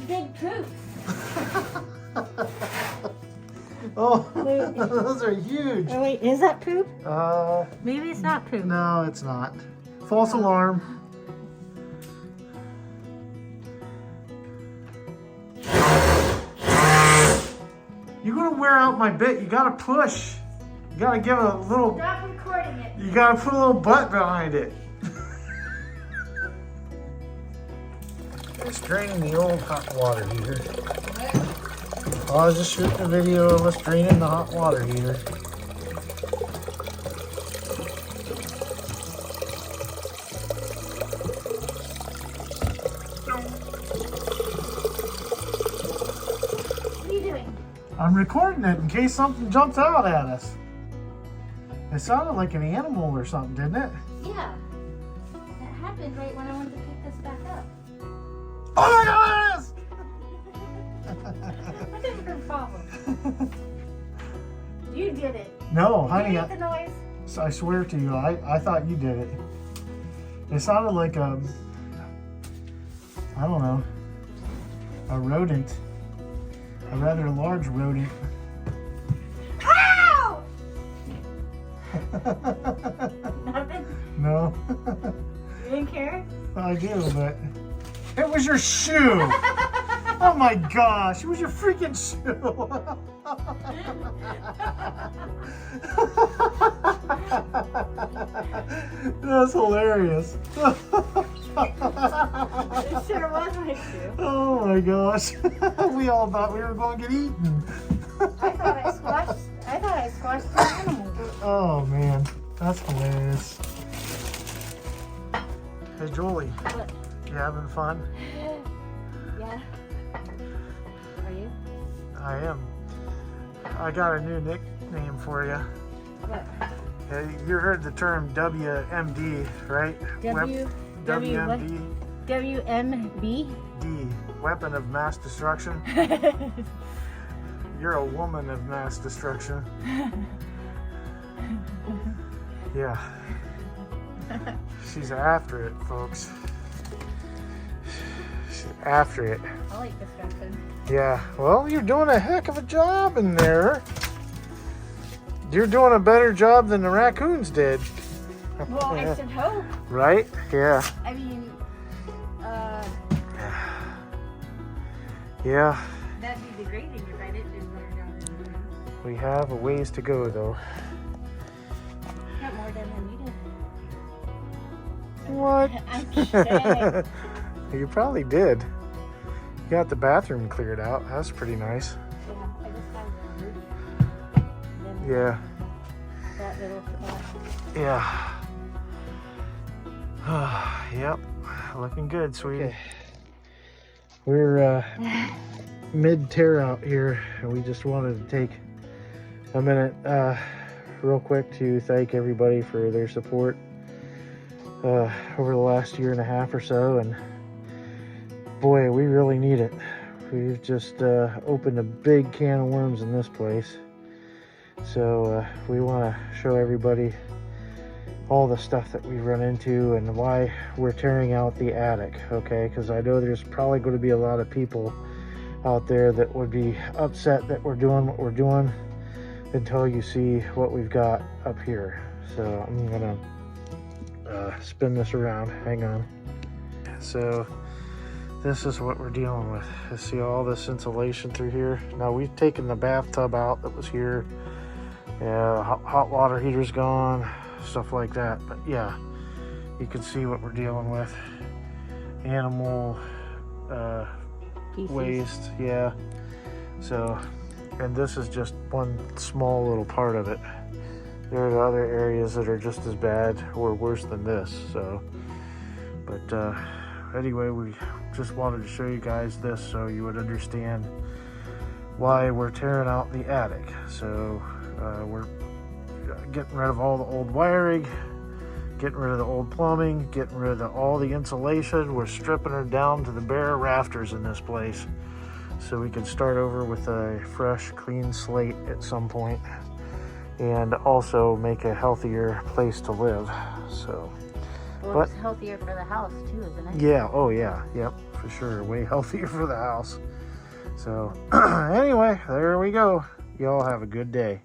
big poops. Oh, those are huge. Oh wait, is that poop? Uh, Maybe it's not poop. no, it's not. False alarm. You're gonna wear out my bit. You gotta push. You gotta give a little. Stop recording it. You gotta put a little butt behind it. It's draining the old hot water heater. I was just shooting a video of us draining the hot water heater. What are you doing? I'm recording it in case something jumps out at us. It sounded like an animal or something, didn't it? Yeah. That happened right when I wanted to pick this back up. Oh my goodness! What is your problem? You did it. No, You honey, made the noise. I swear to you, I thought you did it. It sounded like I don't know, a rodent. A rather large rodent. Ow! Nothing? No. You didn't care? I do, but it was your shoe. Oh my gosh, it was your freaking shoe. That's hilarious. It sure was my shoe. Oh my gosh. We all thought we were going to get eaten. I thought I squashed the animal. Oh man, that's hilarious. Hey Julie, What? you having fun? Yeah. Are you? I am. I got a new nickname for you. What? You heard the term WMD, right? WMD. WMB? D, weapon of mass destruction. You're a woman of mass destruction. Yeah. She's after it, folks. She's after it. I like destruction. Yeah, well, you're doing a heck of a job in there. You're doing a better job than the raccoons did. Well, I should hope. Right? Yeah. I mean, Yeah. that'd be degrading if I didn't do a better job than you. We have a ways to go, though. Not more than I needed. What? I'm kidding. You probably did. You got the bathroom cleared out. That's pretty nice. Yeah, I just have the roof. Then Yeah. that little spot. Yeah. Yep. Looking good, sweetie. We're mid tear out here, and we just wanted to take a minute real quick to thank everybody for their support over the last year and a half or so, and boy, we really need it. We've just opened a big can of worms in this place, so we want to show everybody all the stuff that we've run into and why we're tearing out the attic, okay? Because I know there's probably going to be a lot of people out there that would be upset that we're doing what we're doing until you see what we've got up here. So I'm gonna spin this around. Hang on. So this is what we're dealing with. You see all this insulation through here. Now we've taken the bathtub out that was here. Yeah, hot water heater's gone, stuff like that. But yeah, you can see what we're dealing with. Animal waste, yeah. So, and this is just one small little part of it. There are other areas that are just as bad or worse than this. So, but anyway, we just wanted to show you guys this so you would understand why we're tearing out the attic. So we're getting rid of all the old wiring, getting rid of the old plumbing, getting rid of all the insulation. We're stripping her down to the bare rafters in this place so we can start over with a fresh, clean slate at some point, and also make a healthier place to live. So, Well, it's healthier for the house too, isn't it? yeah, oh yeah, yep, for sure. Way healthier for the house. So anyway, there we go. Y'all have a good day.